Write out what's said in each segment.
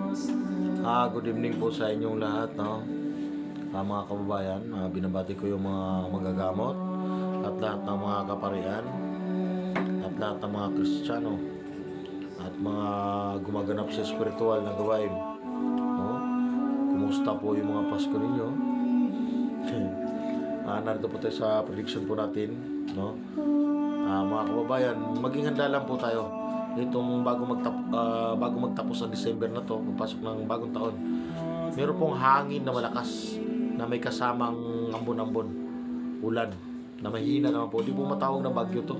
Good evening po sa inyong lahat, no? Mga kababayan, binabati ko yung mga magagamot at lahat ng mga kaparian at lahat ng mga Kristiyano at mga gumaganap sa spiritual na gawain, no? Kumusta po yung mga Pasko ninyo? Narito po tayo sa prediction po natin, no? Mga kababayan, maging handa lang po tayo itong bago magtapos ang December na to, magpasok ng bagong taon. Meron pong hangin na malakas na may kasamang ambon-ambon, ulan na mahina naman po. Di po matawag na bagyo to.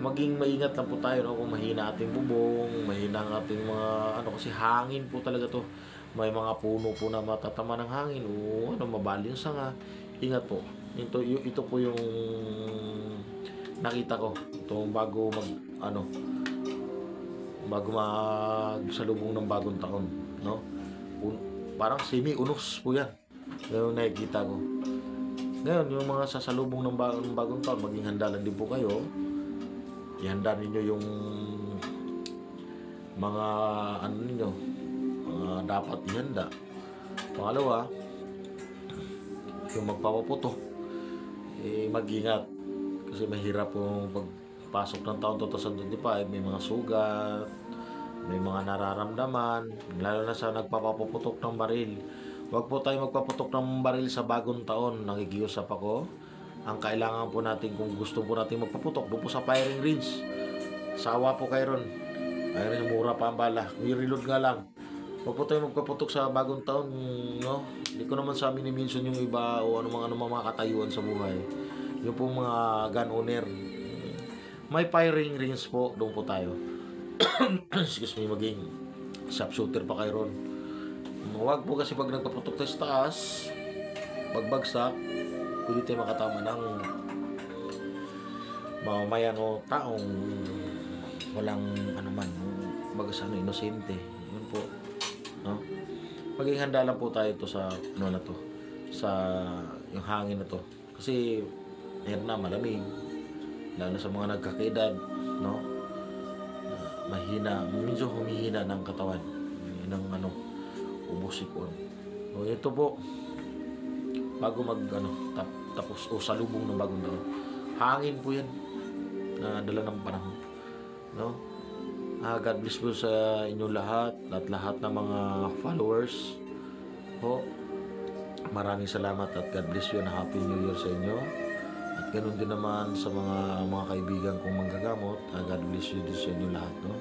Maging maingat lang po tayo, no? Kung mahina ating bubong, mahina ang ating mga kasi hangin po talaga to. May mga puno po na matatama ng hangin o mabali yung sanga. Ingat po. Ito po yung nakita ko. Ito bago magsalubong ng bagong taon, no? Parang semi-unos po yan. Ngayon nakikita ko. Ngayon, yung mga sasalubong ng bagong taon, maging handa lang din po kayo. Ihanda ninyo yung mga ninyo, dapat ihanda. Pangalawa, yung magpapaputo, mag-ingat. Kasi mahirap po pagpasok ng taon 2025, may mga sugat, may mga nararamdaman, lalo na sa nagpapaputok ng baril. Huwag po tayo magpaputok ng baril sa bagong taon. Nakikiusap ako. Ang kailangan po natin, kung gusto po natin magpaputok, doon po sa firing range. Sawa po kayo ron. Ayun, mura pa ang bala. I-reload nga lang. Huwag po tayo magpaputok sa bagong taon, no? Hindi ko naman sa amin i-mention yung iba o ano mga katayuan sa buhay. Yung po mga gun owner. May firing range po, doon po tayo. Excuse me, maging sharpshooter pa kayo ron. Huwag po kasi pag nagpaputok tayo sa taas, pagbagsak, pwede tayo makatama ng mamamayan o taong walang inosente. Yun po, no? Maging handa lang po tayo to sa sa yung hangin na to. Kasi malamig, lalo sa mga nagkakaedad, no? Medyo humihina ng katawan, ng ubos-ipon. So ito po, bago tapos o salubong ng bagong taon, hangin po yan na dala ng panahon, no? God bless po sa inyo lahat at lahat ng mga followers po. Maraming salamat at God bless you and Happy New Year sa inyo. At ganun din naman sa mga kaibigan kong manggagamot. God bless you din sa inyo lahat, no?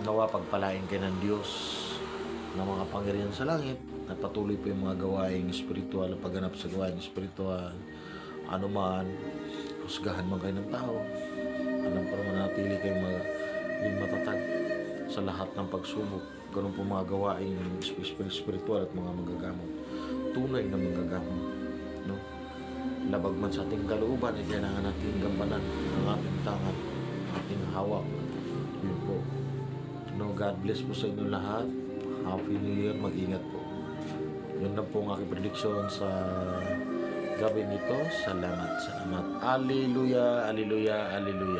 Nawa pagpalain kayo ng Diyos ng mga pangyarihan sa langit at patuloy po yung mga gawaing spiritual, pagganap sa gawaing spiritual, anuman, husgahan man kayo ng tao. Alam ko naman natili kayo maging matatag sa lahat ng pagsubok. Ganun po mga gawaing spiritual at mga manggagamot. Tunay na manggagamot, no? Labag man sa ating kalooban, kailangan natin gampanan ang ating tangat, ating hawak. Yun po. No, God bless po sa inyo lahat. Happy New Year. Mag-ingat po. Yun na po ang aking prediction sa gabi nito. Salamat. Alleluia, alleluia, alleluia.